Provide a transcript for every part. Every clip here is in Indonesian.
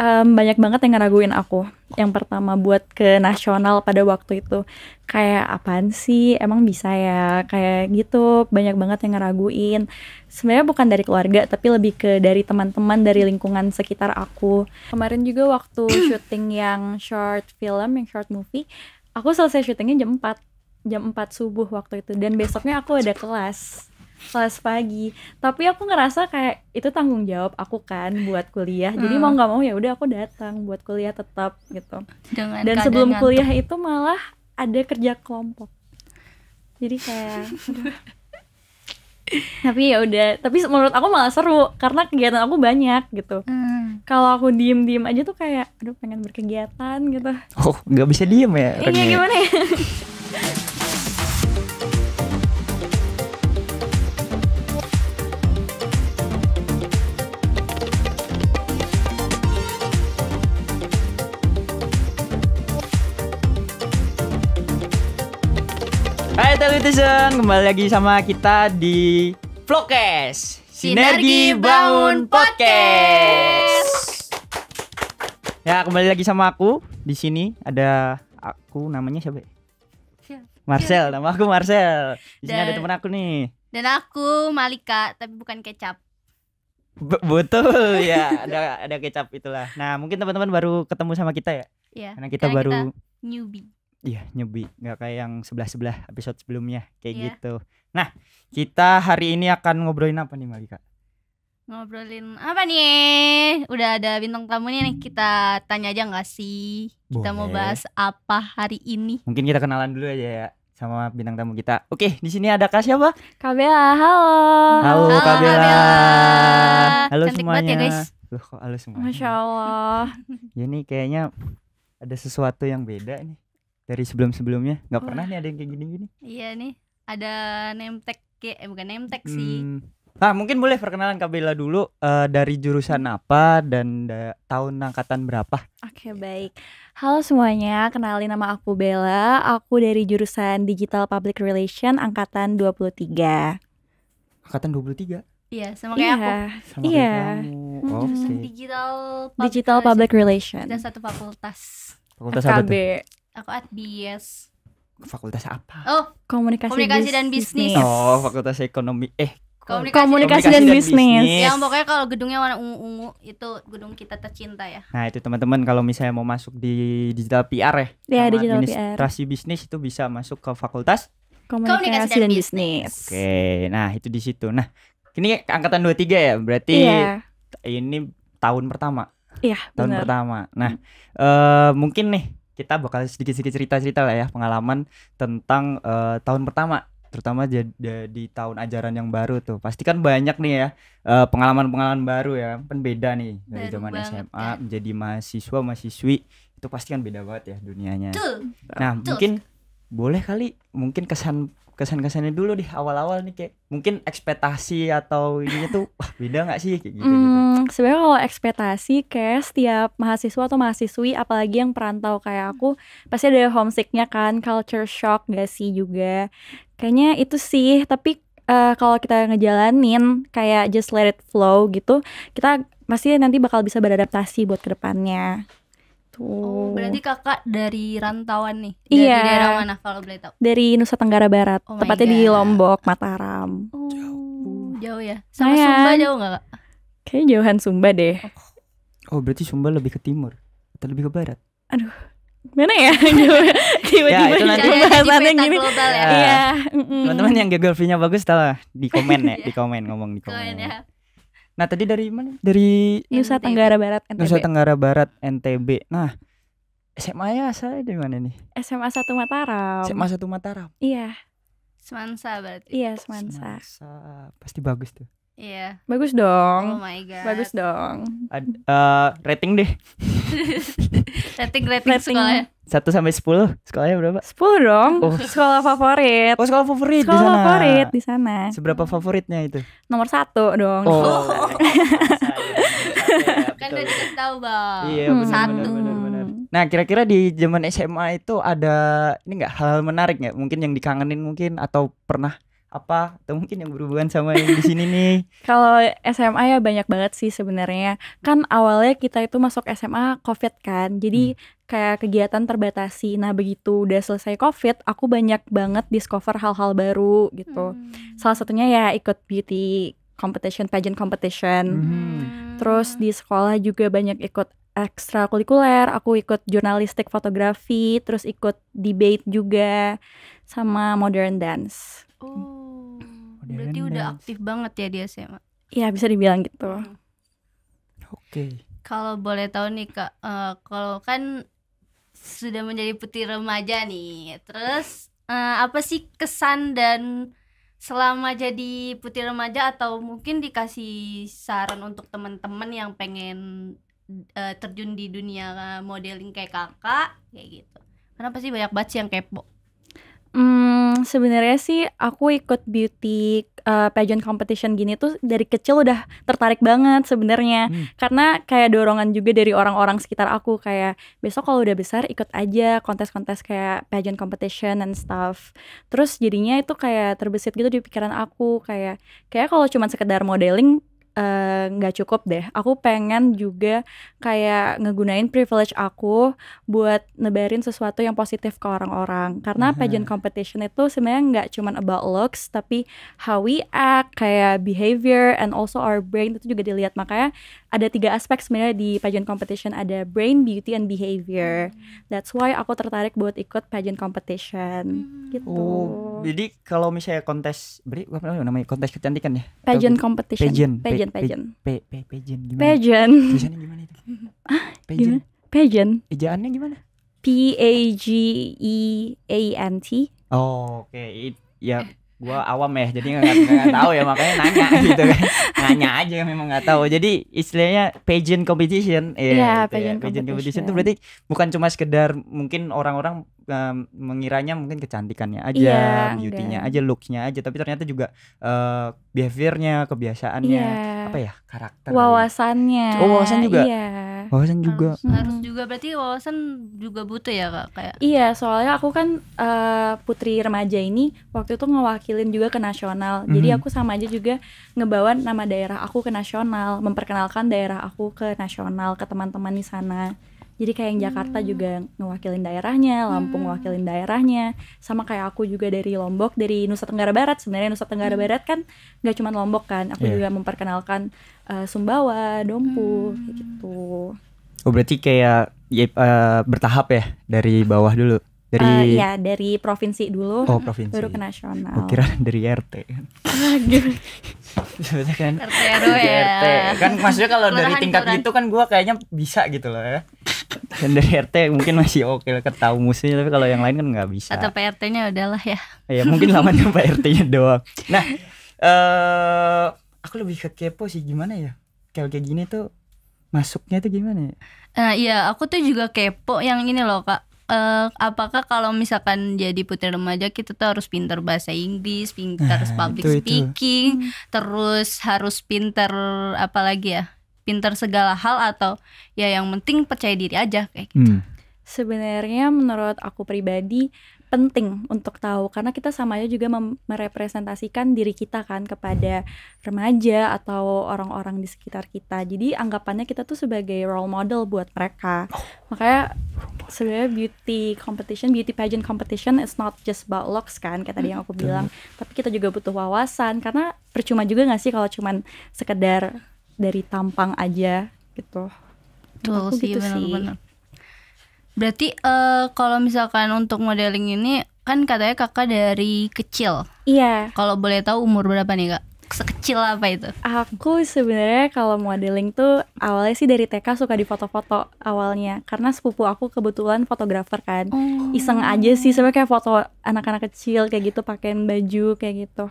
Banyak banget yang ngeraguin aku. Yang pertama buat ke nasional pada waktu itu. Kayak apaan sih? Emang bisa ya? Kayak gitu. Banyak banget yang ngeraguin. Sebenarnya bukan dari keluarga, tapi lebih ke dari teman-teman dari lingkungan sekitar aku. Kemarin juga waktu syuting yang short film, yang short movie, aku selesai syutingnya jam 4 subuh waktu itu. Dan besoknya aku ada kelas pagi, tapi aku ngerasa kayak itu tanggung jawab aku kan buat kuliah, jadi mau nggak mau ya udah aku datang buat kuliah tetap gitu. Dan sebelum kuliah itu malah ada kerja kelompok, jadi kayak tapi ya udah, tapi menurut aku malah seru karena kegiatan aku banyak gitu. Kalau aku diem aja tuh kayak aduh pengen berkegiatan gitu. Oh nggak bisa diem ya? Iya gimana ya. Hai Telitizen, kembali lagi sama kita di Vlogcast Sinergi Bangun Podcast. Ya, kembali lagi sama aku. Di sini ada aku, namanya siapa? Marcel, nama aku Marcel. Di sini ada teman aku nih. Dan aku Malika, tapi bukan kecap. Betul ya, ada kecap itulah. Nah, mungkin teman-teman baru ketemu sama kita ya. Iya. Karena kita baru newbie. Iya, newbie, nggak kayak yang sebelah episode sebelumnya kayak Iya. gitu. Nah, kita hari ini akan ngobrolin apa nih Malika? Ngobrolin apa nih? Udah ada bintang tamunya nih, kita tanya aja nggak sih? Kita mau Boleh. bahas apa hari ini? Mungkin kita kenalan dulu aja ya sama bintang tamu kita. Oke, di sini ada Kak siapa? Kak Bella, halo. Halo Kak Kak Bella. Bella. Halo Cantik semuanya. banget ya, guys. Loh, kok halo semuanya? Masya Allah. Ya ini kayaknya ada sesuatu yang beda nih dari sebelum-sebelumnya. Nggak pernah nih ada yang kayak gini-gini. Iya nih, ada name tag bukan name tag sih. Nah, mungkin boleh perkenalan Kak Bella dulu, dari jurusan apa dan tahun angkatan berapa? Oke, baik. Halo semuanya, kenalin nama aku Bella. Aku dari jurusan Digital Public Relation angkatan 23. Angkatan 23. Iya, sama kayak aku. Sama Iya. kayak kamu. Oke. Jurusan Digital Public Relation. Kita satu fakultas. Fakultas apa FKB. tuh? Aku ADBS. Fakultas apa? Oh, Komunikasi dan Bisnis. Oh, Fakultas Ekonomi. Komunikasi dan Bisnis. Yang pokoknya kalau gedungnya warna ungu-ungu itu gedung kita tercinta ya. Nah, itu teman-teman kalau misalnya mau masuk di digital PR ya. Ya, sama digital PR. administrasi bisnis itu bisa masuk ke Fakultas. Komunikasi dan Bisnis. Oke, nah itu di situ. Nah, ini angkatan 23 ya, berarti Iya. ini tahun pertama. Iya, Tahun benar. pertama. Nah, mungkin nih kita bakal sedikit-sedikit cerita-cerita lah ya pengalaman tentang tahun pertama, terutama di tahun ajaran yang baru tuh. Pasti kan banyak nih ya pengalaman-pengalaman baru ya. Kan beda nih dari Baru zaman banget SMA kan. menjadi mahasiswa, mahasiswi. Itu pasti kan beda banget ya dunianya. Betul. Nah, Betul. mungkin boleh kali mungkin kesan-kesannya dulu deh awal-awal nih, kayak mungkin ekspektasi atau ininya tuh wah beda nggak sih kayak gitu. Sebenarnya kalau ekspektasi kayak setiap mahasiswa atau mahasiswi, apalagi yang perantau kayak aku, pasti ada homesicknya kan, culture shock gak sih juga. Kayaknya itu sih, tapi kalau kita ngejalanin kayak just let it flow gitu, kita pasti nanti bakal bisa beradaptasi buat kedepannya. Oh, berarti kakak dari rantauan nih. Iya. Dari daerah mana kalau boleh tahu? Dari Nusa Tenggara Barat, Oh my tepatnya di God. Lombok, Mataram. Oh, jauh ya. Sama Lumayan. Sumba jauh nggak kak? Kayaknya jauhan Sumba deh. Oh, berarti Sumba lebih ke timur atau lebih ke barat? Mana ya? Tiba-tiba Ya, itu nanti Jangan bahasannya jadi peta gini. global ya. Iya. Teman-teman yang geografinya bagus tahu lah di komen ya, di komen ngomong di Keren komen. ya. Nah, tadi dari mana? Dari Nusa NTB. Tenggara Barat, Nusa NTB. Tenggara Barat, NTB. Nah, SMA-nya asalnya dari mana nih? SMA 1 Mataram. SMA 1 Mataram. Iya, Semansa berarti. iya Semansa. Semasa. Pasti bagus tuh. Iya. Bagus Oh dong. my god. Bagus dong. Rating deh. Rating Rating. sekolahnya. 1 sampai 10. Sekolahnya berapa? 10 dong. Oh. Sekolah favorit. Oh, sekolah favorit di Sekolah sana. favorit di sana. Seberapa favoritnya itu? Nomor 1 dong. Oh. Kan udah dikasih tahu bang. Iya, Hmm. benar, Satu. benar. Nah, kira-kira di zaman SMA itu ada ini nggak hal-hal menarik nggak? Mungkin yang dikangenin mungkin atau pernah apa atau mungkin yang berhubungan sama yang di sini nih? Kalau SMA ya banyak banget sih sebenarnya. Kan awalnya kita itu masuk SMA COVID kan. Jadi kayak kegiatan terbatasi. Nah, begitu udah selesai COVID, aku banyak banget discover hal-hal baru gitu. Salah satunya ya ikut beauty competition, pageant competition. Terus di sekolah juga banyak ikut ekstrakurikuler. Aku ikut jurnalistik fotografi, terus ikut debate juga sama modern dance. Oh, Modern berarti udah dance. aktif banget ya di SMA. Iya, bisa dibilang gitu. Oke. Kalau boleh tahu nih Kak, kalau kan sudah menjadi putri remaja nih, terus apa sih kesan dan selama jadi putri remaja, atau mungkin dikasih saran untuk teman-teman yang pengen terjun di dunia modeling kayak kakak kayak gitu? Kenapa sih banyak banget sih yang kepo? Sebenarnya sih aku ikut beauty pageant competition gini tuh dari kecil udah tertarik banget sebenarnya. Karena kayak dorongan juga dari orang-orang sekitar aku, kayak besok kalau udah besar ikut aja kontes-kontes kayak pageant competition and stuff. Terus jadinya itu kayak terbesit gitu di pikiran aku, kayak kalau cuma sekedar modeling nggak cukup deh. Aku pengen juga kayak ngegunain privilege aku buat nebarin sesuatu yang positif ke orang-orang. Karena pageant competition itu sebenarnya nggak cuman about looks, tapi how we act, kayak behavior and also our brain itu juga dilihat. Makanya ada 3 aspek sebenarnya di pageant competition, ada brain, beauty, and behavior. That's why aku tertarik buat ikut pageant competition gitu. Oh, jadi kalau misalnya kontes apa namanya, kontes kecantikan ya? Pageant competition. Pageant Pageant. Pageant gimana? Pageant. Tulisannya gimana itu? Pageant. Gimana? Pageant. Ejaannya gimana? Pageant. Oh, oke. Ya gua awam ya, jadi nggak tahu ya, makanya nanya gitu kan. Nanya aja, memang nggak tahu. Jadi istilahnya pageant competition. Iya, gitu ya. pageant Competition itu competition. berarti bukan cuma sekedar mungkin orang-orang mengiranya mungkin kecantikannya aja, Iya, beauty-nya enggak. aja, looks-nya aja, tapi ternyata juga behavior-nya, kebiasaannya, Iya. apa ya, karakter. kali ya. Wawasannya. Oh, wawasan juga? Iya. Wawasan juga. Harus juga, berarti wawasan juga butuh ya Kak, kayak. Iya, soalnya aku kan putri remaja ini waktu itu ngewakilin juga ke nasional. Jadi aku sama aja juga ngebawa nama daerah aku ke nasional, memperkenalkan daerah aku ke nasional, ke teman-teman di sana. Jadi kayak yang Jakarta juga ngewakilin daerahnya, Lampung ngewakilin daerahnya, sama kayak aku juga dari Lombok, dari Nusa Tenggara Barat. Sebenarnya Nusa Tenggara Barat kan gak cuma Lombok kan, aku juga memperkenalkan Sumbawa, Dompu, kayak gitu. Oh, berarti kayak bertahap ya, dari bawah dulu. Dari Iya, dari provinsi dulu, provinsi. baru ke nasional. Oh, kira dari RT kan. Sebenarnya kan RT RW ya. RT. Kan maksudnya kalau dari Kelurahan, tingkat kelurahan. gitu kan gua kayaknya bisa gitu loh ya. Dan dari RT mungkin masih oke lah, ketahu musuhnya, tapi kalau yang lain kan nggak bisa. Atau PRT-nya udahlah ya. Ya mungkin lamanya Pak RT-nya doang. Nah, aku lebih ke kepo sih, gimana ya? Kayak gini tuh masuknya tuh gimana ya? Nah iya, aku tuh juga kepo yang ini loh Kak. Apakah kalau misalkan jadi putri remaja kita tuh harus pintar bahasa Inggris, pintar public itu. speaking, terus harus pintar apa lagi ya? Pintar segala hal, atau ya yang penting percaya diri aja kayak gitu. Sebenarnya menurut aku pribadi penting untuk tahu, karena kita sama aja juga merepresentasikan diri kita kan kepada remaja atau orang-orang di sekitar kita. Jadi anggapannya kita tuh sebagai role model buat mereka. Makanya sebenarnya beauty pageant competition is not just about looks kan, kayak tadi yang aku bilang, tapi kita juga butuh wawasan, karena percuma juga nggak sih kalau cuman sekedar dari tampang aja gitu. Betul Aku sih, gitu benar-benar. Berarti kalau misalkan untuk modeling ini kan katanya kakak dari kecil. Iya. Kalau boleh tahu umur berapa nih Kak? Sekecil apa itu? Aku sebenarnya kalau modeling tuh awalnya sih dari TK suka di foto-foto awalnya, karena sepupu aku kebetulan fotografer kan. Iseng aja sih sebenarnya, kayak foto anak-anak kecil kayak gitu, pakaiin baju kayak gitu.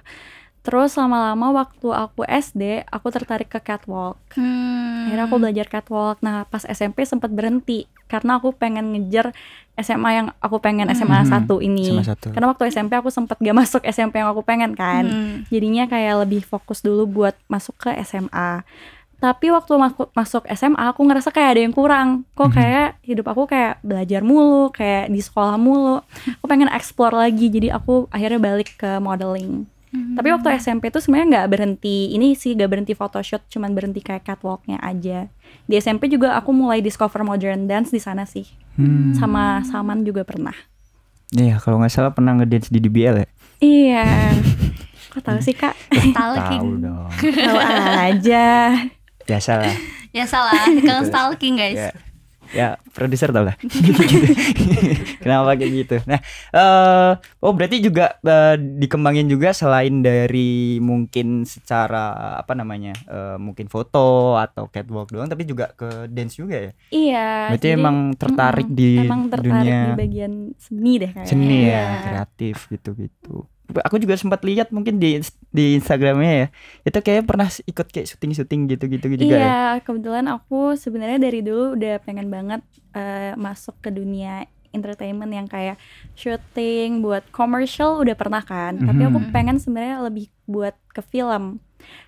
Terus lama-lama waktu aku SD, aku tertarik ke catwalk. Akhirnya aku belajar catwalk. Nah, pas SMP sempat berhenti karena aku pengen ngejar SMA yang aku pengen, SMA 1 ini. SMA 1. Karena waktu SMP aku sempat gak masuk SMP yang aku pengen kan. Jadinya kayak lebih fokus dulu buat masuk ke SMA. Tapi waktu masuk SMA aku ngerasa kayak ada yang kurang. Kok kayak hidup aku kayak belajar mulu, kayak di sekolah mulu. Aku pengen explore lagi. Jadi aku akhirnya balik ke modeling. Tapi waktu SMP tuh sebenarnya nggak berhenti ini sih, nggak berhenti photoshoot, cuman berhenti kayak catwalknya aja. Di SMP juga aku mulai discover modern dance di sana sih. Sama Saman juga pernah. Iya, kalau nggak salah pernah ngedance di DBL ya. Iya. Kok tahu sih Kak? Stalking. Tahu dong. Tahu aja. Biasalah. Ya salah, kan stalking guys. Ya, ya produser tau lah. Kenapa kayak gitu? Nah, oh berarti juga dikembangin juga selain dari mungkin secara apa namanya, mungkin foto atau catwalk doang, tapi juga ke dance juga ya. Iya. Berarti jadi, emang tertarik di emang tertarik dunia di bagian seni deh kayaknya. seni ya, Iya. kreatif gitu-gitu. Aku juga sempat lihat mungkin di Instagramnya ya, itu kayak pernah ikut kayak syuting gitu juga ya. Iya, kebetulan aku sebenarnya dari dulu udah pengen banget masuk ke dunia entertainment yang kayak syuting buat commercial udah pernah kan, tapi aku pengen sebenarnya lebih buat ke film.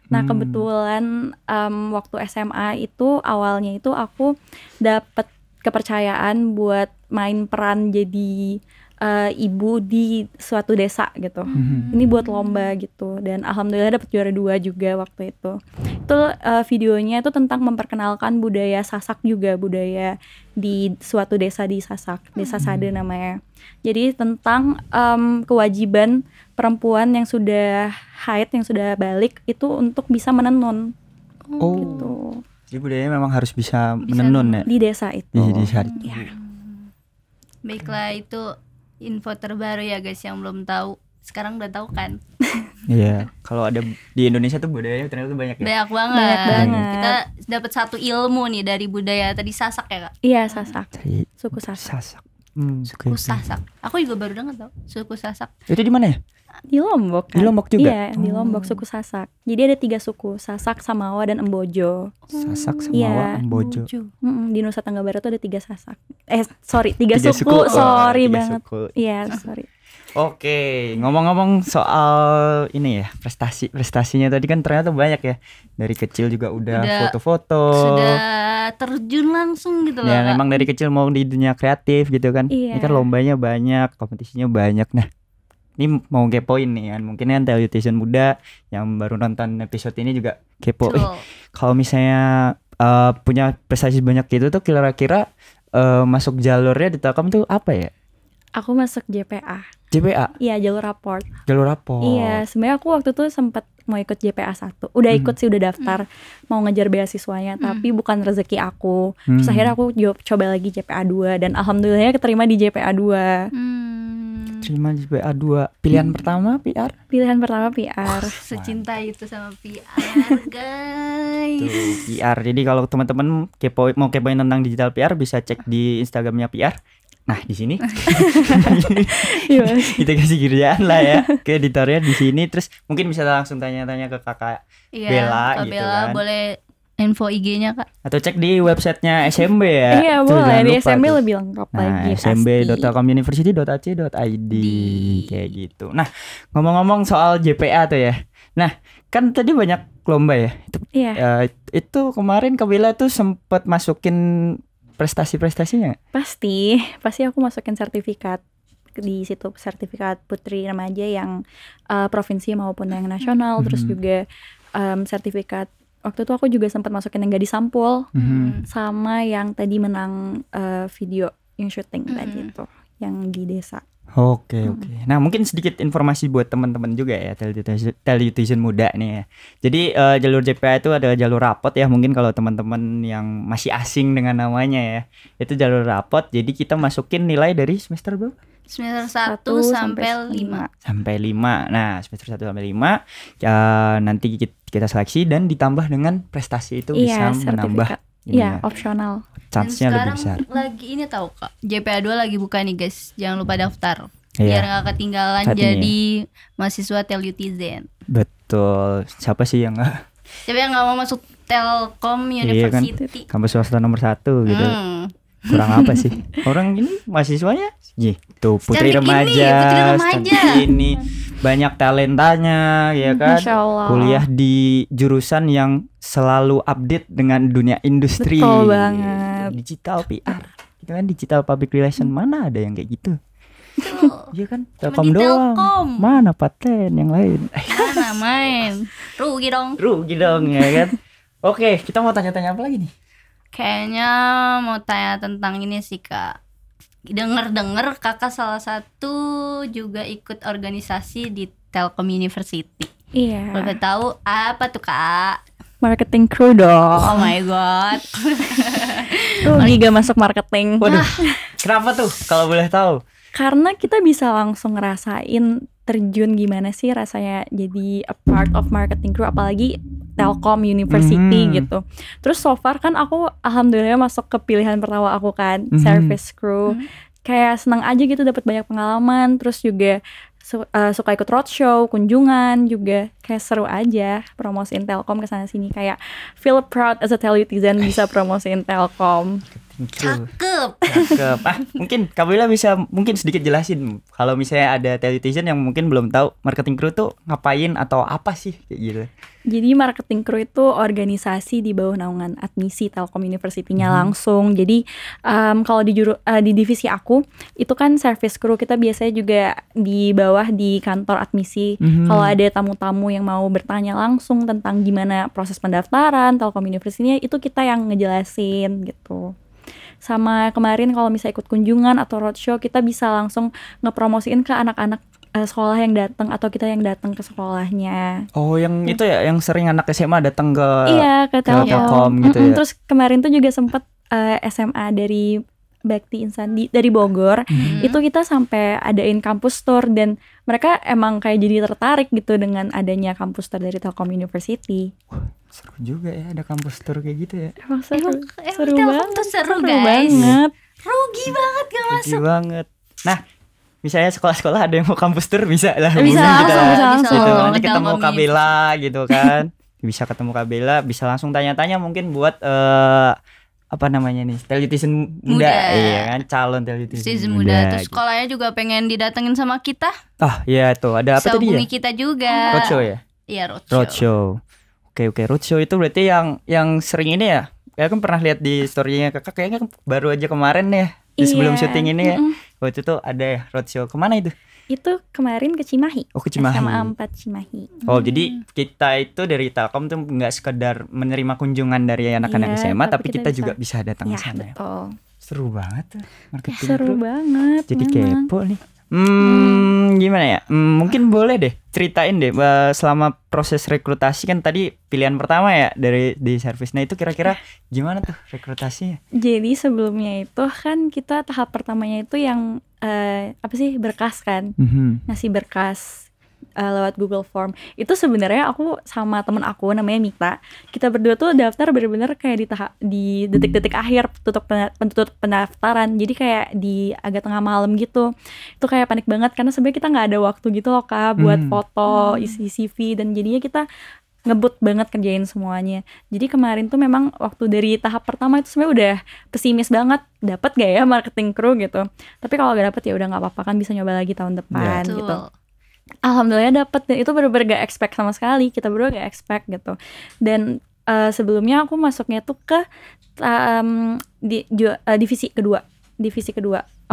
Nah kebetulan waktu SMA itu awalnya itu aku dapet kepercayaan buat main peran jadi ibu di suatu desa gitu. Ini buat lomba gitu, dan alhamdulillah dapet juara 2 juga waktu itu. Itu videonya itu tentang memperkenalkan budaya Sasak juga, budaya di suatu desa di Sasak, Desa Sade namanya. Jadi tentang kewajiban perempuan yang sudah haid, yang sudah balik itu untuk bisa menenun. Oh. Gitu. Jadi budayanya memang harus bisa menenun ya. Di desa itu. Di desa itu. Ya. Baiklah, itu info terbaru ya guys yang belum tahu. Sekarang udah tahu kan? Iya, kalau ada di Indonesia tuh budayanya ternyata banyak ya. Banyak banget. Banyak banget. Kita dapat satu ilmu nih dari budaya tadi Sasak ya Kak? Iya, Sasak. Dari Suku Sasak. Sasak. Suku Sasak. Aku juga baru dengar tau suku Sasak. Itu di mana ya? Di Lombok kan? Di Lombok juga? Iya, di Lombok suku Sasak. Jadi ada 3 suku, Sasak, Samawa, dan Embojo. Sasak, Samawa, Iya. Embojo. Di Nusa Tenggara Barat tuh ada 3 Sasak. Sorry, 3 Tiga suku. suku. Sorry Tiga banget. suku. Iya, sorry. Oke, ngomong-ngomong soal ini ya, prestasinya tadi kan ternyata banyak ya. Dari kecil juga udah foto-foto. Sudah terjun langsung gitu loh Ya, Kak. memang dari kecil mau di dunia kreatif gitu kan. Iya. Ini kan lombanya banyak, kompetisinya banyak. Nah, ini mau kepoin nih kan. Mungkin kan Telutizen muda yang baru nonton episode ini juga kepo. Betul. Kalau misalnya punya prestasi banyak gitu tuh kira-kira masuk jalurnya di Telkom tuh apa ya? Aku masuk JPA. JPA, Iya, jalur raport. jalur rapor. Iya, sebenarnya aku waktu itu sempat mau ikut JPA 1. Udah ikut sih, udah daftar mau ngejar beasiswanya, tapi bukan rezeki aku. Terus akhirnya aku coba lagi JPA 2 dan alhamdulillahnya keterima di JPA 2. Terima JPA 2. Pilihan pertama PR. Pilihan pertama PR. Secinta itu sama PR guys. Tuh, PR. Jadi kalau teman-teman mau kepoin tentang digital PR bisa cek di Instagramnya PR. Nah, di sini Iya. kita kasih kerjaan lah ya ke editornya di sini. Terus mungkin bisa langsung tanya-tanya ke kakak Iya, Bella Kak gitu Bella kan. boleh info IG-nya Kak. Atau cek di websitenya SMB ya. Iya, Tuh, boleh. jangan Di lupa SMB tuh. lebih lengkap Nah, lagi pasti. smb.telkomuniversity.ac.id kayak gitu. Nah, ngomong-ngomong soal JPA tuh ya. Nah, kan tadi banyak lomba ya. Iya. Itu kemarin Kak Bella tuh sempat masukin prestasi-prestasinya. Pasti aku masukin sertifikat di situ, sertifikat putri remaja yang provinsi maupun yang nasional. Terus juga sertifikat waktu itu aku juga sempat masukin yang gak disampul, sama yang tadi menang video yang syuting tadi itu yang di desa. Oke. Nah, mungkin sedikit informasi buat teman-teman juga ya, Telutizen muda nih ya. Jadi jalur JPA itu ada jalur rapot ya. Mungkin kalau teman-teman yang masih asing dengan namanya ya, itu jalur rapot. Jadi kita masukin nilai dari semester berapa? Semester 1 1 sampai 5. Sampai 5. Nah, semester 1 sampai 5 nanti kita seleksi dan ditambah dengan prestasi itu bisa menambah Iya, opsional. chance-nya lebih Dan besar. sekarang lagi ini tahu Kak, JPA 2 lagi buka nih guys. Jangan lupa daftar. Iya. Biar gak ketinggalan Saat ini jadi mahasiswa Telutizen. Betul. Siapa sih yang nggak? Siapa yang gak mau masuk Telkom Iya kan, University? kampus swasta nomor 1 gitu. Kurang apa sih? Orang ini mahasiswanya tuh putri Secantik remaja, ini, putri remaja. secantik ini banyak talentanya ya kan. Masya Allah. Kuliah di jurusan yang selalu update dengan dunia industri. Betul banget. Digital PR. Itu kan digital public relation, mana ada yang kayak gitu. Iya kan? Cuma Telkom di doang. Telkom. Mana paten yang lain? Mana main? Rugi dong. Rugi dong ya kan. Oke, kita mau tanya-tanya apa lagi nih? Kayaknya mau tanya tentang ini sih Kak. Dengar-dengar Kakak salah satu juga ikut organisasi di Telkom University. Iya. Boleh tahu apa tuh Kak? Marketing crew dong. Oh my god. Rugi gak masuk marketing. Waduh. Kenapa tuh kalau boleh tahu? Karena kita bisa langsung ngerasain terjun gimana sih rasanya jadi a part of marketing crew, apalagi Telkom University gitu. Terus so far kan aku alhamdulillah masuk ke pilihan pertama aku kan, service crew. Kayak senang aja gitu, dapat banyak pengalaman. Terus juga suka ikut roadshow, kunjungan juga, kayak seru aja promosiin Telkom kesana sini, kayak feel proud as a Telutizen bisa promosiin Telkom. Cakep. Mungkin Kak Bella bisa mungkin sedikit jelasin kalau misalnya ada Telutizen yang mungkin belum tahu marketing crew tuh ngapain atau apa sih kayak gitu. Jadi marketing crew itu organisasi di bawah naungan admisi Telkom University-nya langsung. Jadi kalau di divisi aku itu kan service crew, kita biasanya juga di bawah di kantor admisi. Kalau ada tamu-tamu yang mau bertanya langsung tentang gimana proses pendaftaran Telkom University-nya, itu kita yang ngejelasin gitu. Sama kemarin kalau misalnya ikut kunjungan atau roadshow, kita bisa langsung ngepromosiin ke anak-anak sekolah yang datang atau kita yang datang ke sekolahnya. Oh, yang itu ya, yang sering anak SMA datang ke ke Telkom gitu ya. Terus kemarin tuh juga sempat SMA dari Bakti Insan dari Bogor, itu kita sampai adain kampus tour, dan mereka emang kayak jadi tertarik gitu dengan adanya kampus tour dari Telkom University. Seru juga ya ada kampus tour kayak gitu ya. Emang seru Telkom banget, tuh seru guys. banget. Rugi banget gak Rugi masuk. banget. Nah, misalnya sekolah-sekolah ada yang mau kampus tour bisa lah. Bisa langsung. Gitu, nanti Ke ketemu Telkom Kak Bella gitu kan. Bisa ketemu Kak Bella, bisa langsung tanya-tanya mungkin buat apa namanya nih, Telutizen muda. Iya kan, calon Telutizen muda. Terus gitu. sekolahnya juga pengen didatengin sama kita. Ah, iya tuh, ada apa Bisa tadi ya? hubungi kita juga. Roadshow ya? Iya, roadshow. Roadshow. Oke, roadshow itu berarti yang sering ini ya? Ya kan pernah lihat di story-nya Kakak, kayaknya baru aja kemarin ya, sebelum syuting ini ya. Waktu itu ada ya roadshow. Kemana itu? Itu kemarin ke Cimahi. Oh, ke Cimahi. SMA 4 Cimahi. Oh, jadi kita itu dari Telkom tuh nggak sekedar menerima kunjungan dari anak-anak Iya, SMA, tapi tapi kita juga bisa datang ke Ya, sana. Ya. betul. Seru banget tuh marketing Seru crew. banget. Jadi memang. kepo nih. Gimana ya? Mungkin boleh deh ceritain deh selama proses rekrutasi, kan tadi pilihan pertama ya di service. Nah, itu kira-kira gimana tuh rekrutasinya? Jadi sebelumnya itu kan kita tahap pertamanya itu yang berkas kan, ngasih berkas lewat Google Form. Itu sebenarnya aku sama temen aku namanya Mita, kita berdua tuh daftar bener-bener kayak di detik-detik akhir tutup pendaftaran. Jadi kayak di agak tengah malam gitu. Itu kayak panik banget karena sebenarnya kita nggak ada waktu gitu loh Kak buat foto, isi CV, dan jadinya kita ngebut banget kerjain semuanya. Jadi kemarin tuh memang waktu dari tahap pertama itu sebenarnya udah pesimis banget, dapat gak ya marketing crew gitu. Tapi kalau gak dapet ya udah nggak apa-apa, kan bisa nyoba lagi tahun depan gitu. Alhamdulillah dapet, dan itu bener-bener gak expect sama sekali, kita berdua gak expect gitu. Dan sebelumnya aku masuknya tuh ke divisi kedua.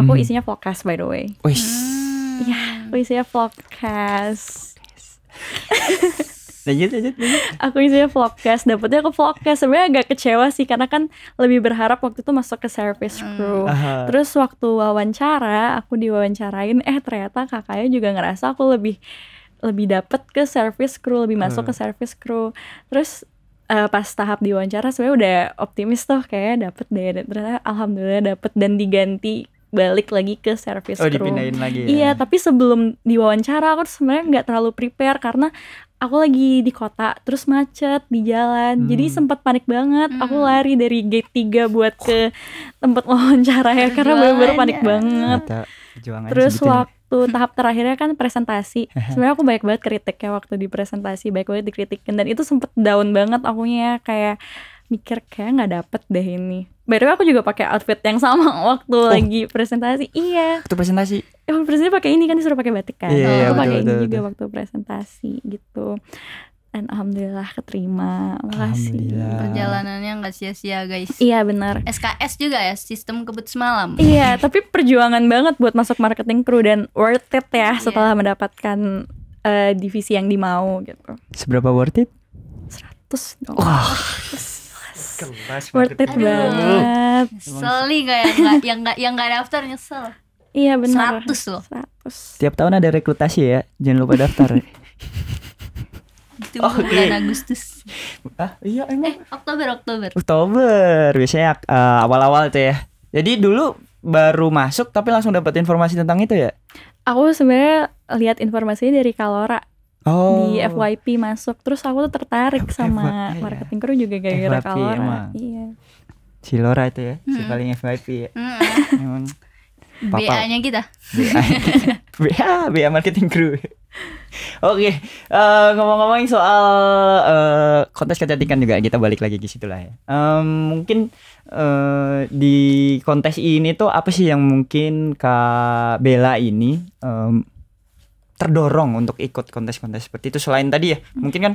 Aku isinya vlogcast by the way. Ya, aku isinya vlogcast. Lanjut. Aku isinya vlogcast, dapetnya ke vlogcast. Sebenarnya agak kecewa sih karena kan lebih berharap waktu itu masuk ke service crew. Terus waktu wawancara, aku diwawancarain, ternyata kakaknya juga ngerasa aku lebih dapet ke service crew, lebih masuk ke service crew. Terus pas tahap diwawancara sebenarnya udah optimis tuh kayak dapet deh. Ternyata alhamdulillah dapet dan diganti balik lagi ke service crew. Dipindahin lagi ya? Iya, tapi sebelum diwawancara aku tuh sebenarnya nggak terlalu prepare karena aku lagi di kota, terus macet di jalan, jadi sempat panik banget. Aku lari dari gate 3 buat ke tempat wawancara ya, karena bener-bener panik banget. Terus waktu tahap terakhirnya kan presentasi, sebenarnya aku banyak banget kritik ya waktu di presentasi, banyak banget dikritikin, dan itu sempet down banget akunya, kayak mikir kayak nggak dapet deh ini. By the way aku juga pakai outfit yang sama waktu lagi presentasi. Iya. Waktu presentasi. Waktu presentasi pakai ini kan, disuruh pakai batik kan. Iya, aku pakai ini betul. juga waktu presentasi gitu. dan alhamdulillah keterima. Makasih. Alhamdulillah. Perjalanannya nggak sia-sia guys. Iya benar. SKS juga ya, sistem kebut semalam. Iya, tapi perjuangan banget buat masuk marketing crew dan worth it ya Iya. setelah mendapatkan divisi yang dimau gitu. Seberapa worth it? 100 dong. Wah. Worth it Aduh. banget. Nyesel nih kayak yang nggak daftar nyesel. Iya benar. 100 loh. 100. Tiap tahun ada rekrutasi ya, jangan lupa daftar. Itu bulan Agustus. Iya emang. Oktober. Biasanya awal-awal tuh ya. Jadi dulu baru masuk tapi langsung dapat informasi tentang itu ya? Aku sebenarnya lihat informasinya dari Kalora Oh. di FYP masuk, terus aku tuh tertarik sama iya. marketing crew juga gara-gara FYP Kalora. emang. Iya. Si Lora itu ya, si paling FYP ya. Emang Papa. BA-nya kita. BA marketing crew. Oke, ngomong-ngomongin soal kontes kecantikan juga kita balik lagi ke situ lah ya. Mungkin di kontes ini tuh apa sih yang mungkin Kak Bella ini terdorong untuk ikut kontes-kontes seperti itu selain tadi ya? Mungkin kan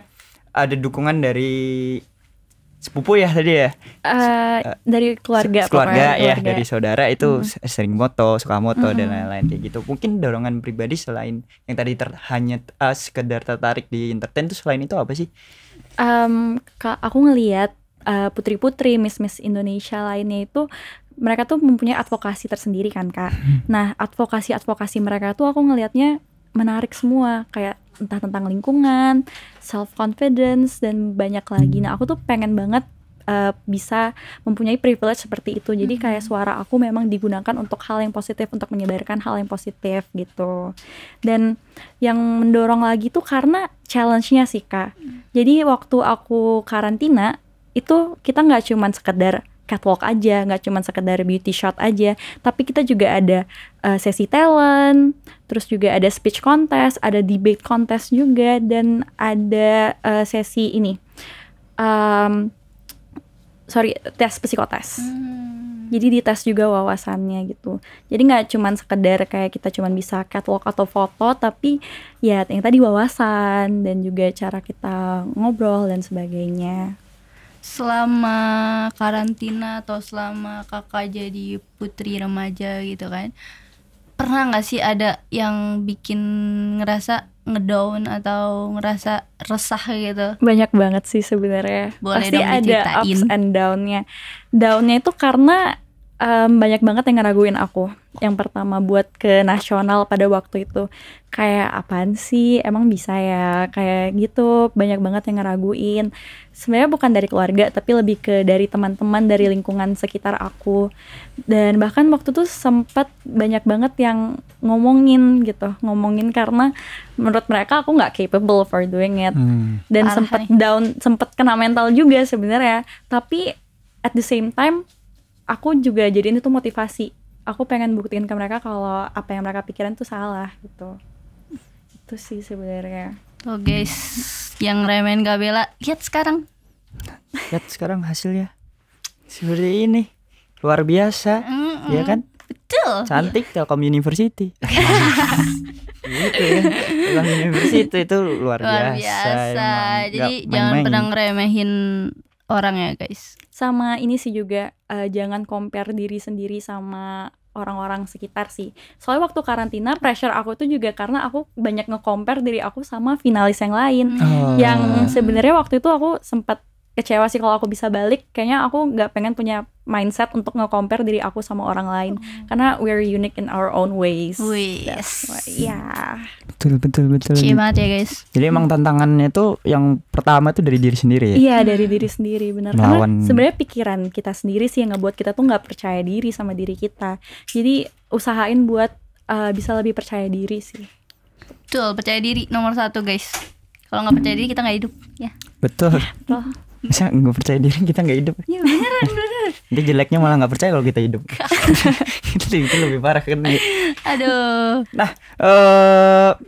ada dukungan dari sepupu ya tadi ya. Dari keluarga Keluarga ya, keluarga. dari saudara itu sering moto, suka moto dan lain-lain kayak gitu. Mungkin dorongan pribadi selain yang tadi hanya sekedar tertarik di entertain tuh selain itu apa sih? Aku ngelihat putri-putri Miss Indonesia lainnya itu mereka tuh mempunyai advokasi tersendiri kan Kak. Nah advokasi mereka tuh aku ngelihatnya menarik semua, kayak entah tentang lingkungan, self confidence dan banyak lagi. Nah aku tuh pengen banget bisa mempunyai privilege seperti itu. Jadi kayak suara aku memang digunakan untuk hal yang positif, untuk menyebarkan hal yang positif gitu. Dan yang mendorong lagi tuh karena challenge-nya sih Kak. Jadi waktu aku karantina itu kita nggak cuman sekedar catwalk aja, nggak cuma sekedar beauty shot aja, tapi kita juga ada sesi talent, terus juga ada speech contest, ada debate contest juga, dan ada sesi ini, tes psikotes. Jadi dites juga wawasannya gitu. Jadi nggak cuma sekedar kayak kita cuma bisa catwalk atau foto, tapi ya yang tadi wawasan dan juga cara kita ngobrol dan sebagainya. Selama karantina atau selama kakak jadi putri remaja gitu kan, pernah nggak sih ada yang bikin ngerasa ngedown atau ngerasa resah gitu? Banyak banget sih sebenarnya. Boleh Pasti dong ada diceritain. ups and down-nya. Down-nya itu karena banyak banget yang ngeraguin aku. Yang pertama buat ke nasional pada waktu itu, kayak apaan sih, emang bisa ya, kayak gitu. Banyak banget yang ngeraguin. Sebenarnya bukan dari keluarga, tapi lebih ke dari teman-teman, dari lingkungan sekitar aku. Dan bahkan waktu itu sempat banyak banget yang ngomongin gitu, ngomongin karena menurut mereka aku nggak capable for doing it. Dan Parah sempat nih. down, sempat kena mental juga sebenarnya. Tapi at the same time aku juga jadiin itu motivasi. Aku pengen buktiin ke mereka kalau apa yang mereka pikiran tuh salah gitu. Itu sih sebenarnya. Tuh guys, yang remehin Kak Bella, lihat sekarang. Lihat sekarang hasilnya seperti ini, luar biasa, ya kan? Betul. Cantik Telkom University. Gitu ya, Telkom University itu luar Luar biasa. biasa. emang. Jadi Nggak jangan main-main. pernah ngeremehin orang ya guys. Sama ini sih juga jangan compare diri sendiri sama orang-orang sekitar sih. Soalnya waktu karantina pressure aku tuh juga karena aku banyak nge-compare diri aku sama finalis yang lain. Oh. Yang sebenarnya waktu itu aku sempat kecewa sih kalau aku bisa balik. Kayaknya aku nggak pengen punya mindset untuk nge-compare diri aku sama orang lain. Karena we're unique in our own ways. Wih. That's why, ya. Betul. Cie banget ya guys. Jadi emang tantangannya tuh yang pertama tuh dari diri sendiri ya. Iya dari diri sendiri benar. Melawan. Karena sebenarnya pikiran kita sendiri sih yang ngebuat kita tuh nggak percaya diri sama diri kita. Jadi usahain buat bisa lebih percaya diri sih. Betul, percaya diri nomor 1 guys. Kalau nggak percaya diri kita nggak hidup ya. Betul. Toh. Masa nggak percaya diri kita nggak hidup? Ya beneran. Nanti jeleknya malah nggak percaya kalau kita hidup. itu lebih parah kan. Aduh. Nah,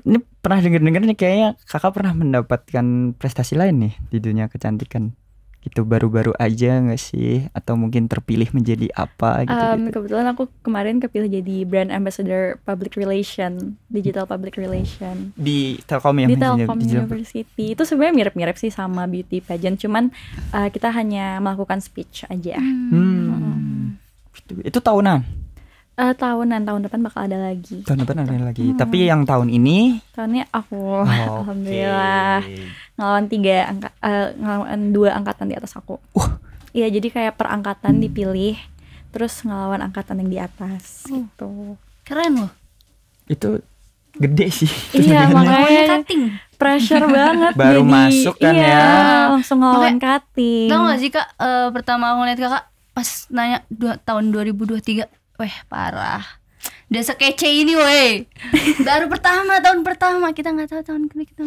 ini pernah dengar nih kayaknya kakak pernah mendapatkan prestasi lain nih di dunia kecantikan. Itu baru-baru aja nggak sih? Atau mungkin terpilih menjadi apa gitu? Kebetulan aku kemarin kepilih jadi brand ambassador public relation, digital public relation Di Telkom ya? di Telkom University. Itu sebenarnya mirip-mirip sih sama beauty pageant, cuman kita hanya melakukan speech aja. Itu tahunan? Tahun depan bakal ada lagi. Tahun depan ada lagi. Tapi yang tahun ini? Tahunnya aku, alhamdulillah ngelawan 2 angkatan di atas aku. Iya, jadi kayak per angkatan dipilih, terus ngelawan angkatan yang di atas gitu. Keren loh. Itu gede sih. Iya, makanya cutting. Pressure banget. Baru jadi, masuk kan iya, ya. langsung ngelawan cutting. Tahu gak sih Kak, pertama aku ngeliat Kakak pas nanya tahun 2023, weh parah. Udah sekece ini weh. Baru tahun pertama, kita nggak tahu tahun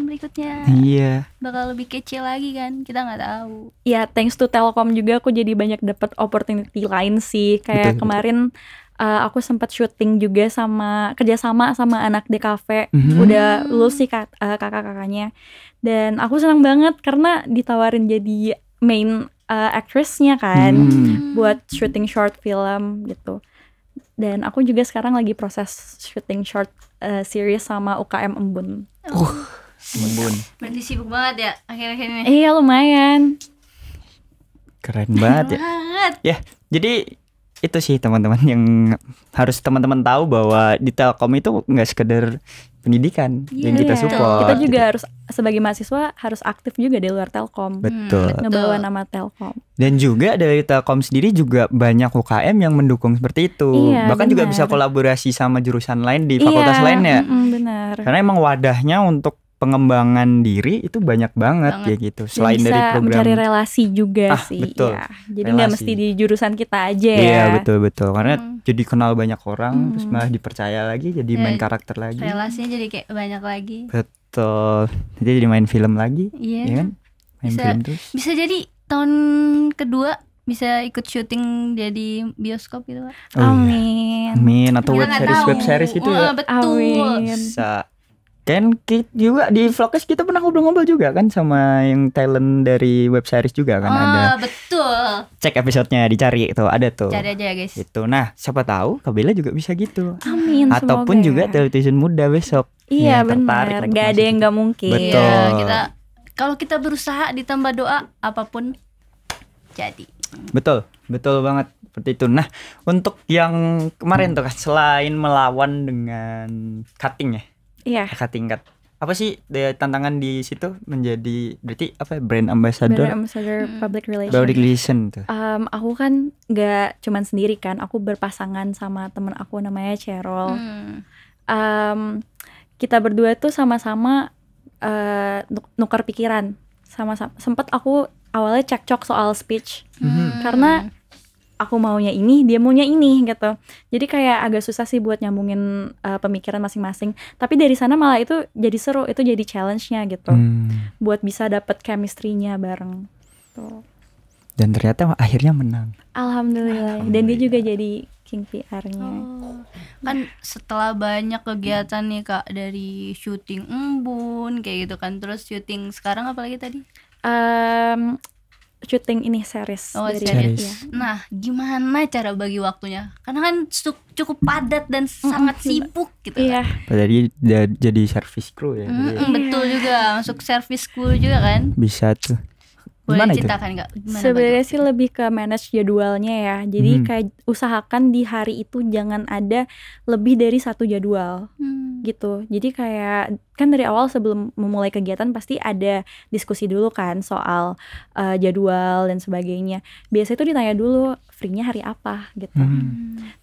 berikutnya. Iya. Bakal lebih kece lagi kan, kita nggak tahu. Ya, thanks to Telkom juga aku jadi banyak dapat opportunity lain sih. Kayak Betul. kemarin aku sempat syuting juga kerjasama sama anak DKV. Udah lulus sih kakak-kakaknya. Dan aku senang banget karena ditawarin jadi main actress-nya kan, buat syuting short film gitu. Dan aku juga sekarang lagi proses syuting short series sama UKM Embun. Embun. Berarti sibuk banget ya akhir-akhir ini. Iya, lumayan. Keren banget ya. Ya, jadi itu sih teman-teman yang harus teman-teman tahu bahwa di Telkom itu nggak sekedar pendidikan yang kita Iya. support. Kita juga harus sebagai mahasiswa harus aktif juga di luar Telkom. Betul. Ngebawa nama Telkom. Dan juga dari Telkom sendiri juga banyak UKM yang mendukung seperti itu. Iya, Bahkan juga benar. bisa kolaborasi sama jurusan lain di fakultas lainnya. Benar. Karena emang wadahnya untuk pengembangan diri itu banyak banget ya gitu. Selain bisa dari program mencari relasi juga sih. betul. Ya. Jadi nggak Relasi. mesti di jurusan kita aja ya. Iya betul karena jadi kenal banyak orang terus malah dipercaya lagi jadi main karakter lagi. Relasinya jadi kayak banyak lagi. Betul. Jadi main film lagi, Iya. ya kan? Main Bisa. film terus. Bisa jadi tahun kedua bisa ikut syuting jadi bioskop gitu Kak. Oh, iya. Amin. Amin atau Kita web nggak series tahu. web series itu ya. Betul. Amin. Bisa. Kan juga di Vlogcast kita pernah ngobrol-ngobrol juga kan sama yang talent dari web series juga kan ada. Betul. Cek episodenya dicari itu ada tuh. Cari aja ya guys. Itu. Nah, siapa tahu Kabela juga bisa gitu. Amin. Ataupun semoga juga ya. television muda besok. Iya, Ya, tertarik benar. untuk Gak ada masuk yang itu. nggak mungkin. Betul. Iya, kalau kita berusaha ditambah doa apapun jadi. Betul banget seperti itu. Nah, untuk yang kemarin tuh selain melawan dengan cutting ya, Iya. cutting cut. Apa sih tantangan di situ menjadi berarti apa ya, brand ambassador, Brand ambassador public relation. public relation tuh. Aku kan nggak cuman sendiri kan, aku berpasangan sama temen aku namanya Cheryl. Kita berdua tuh sama-sama nukar pikiran, sama-sama. Sempet aku awalnya cekcok soal speech karena aku maunya ini, dia maunya ini gitu. Jadi kayak agak susah sih buat nyambungin pemikiran masing-masing. Tapi dari sana malah itu jadi seru, itu jadi challenge-nya gitu. Buat bisa dapet chemistry-nya bareng. Tuh. Dan ternyata akhirnya menang. Alhamdulillah. Dan dia juga jadi king PR-nya. Kan setelah banyak kegiatan nih Kak, dari syuting Embun kayak gitu kan, terus syuting sekarang apa lagi tadi? Syuting ini series. Series. Iya. Nah, gimana cara bagi waktunya? Karena kan cukup padat dan sangat sibuk gitu. Iya. Jadi jadi service crew ya. Jadi Betul juga, masuk service crew juga kan? bisa tuh. Boleh Gimana itu? ceritakan Kak? Gimana Sebenarnya bagi sih lebih ke manage jadwalnya ya. Jadi kayak usahakan di hari itu jangan ada lebih dari 1 jadwal. Gitu. Jadi kayak kan dari awal sebelum memulai kegiatan pasti ada diskusi dulu kan soal jadwal dan sebagainya. Biasanya itu ditanya dulu free-nya hari apa gitu.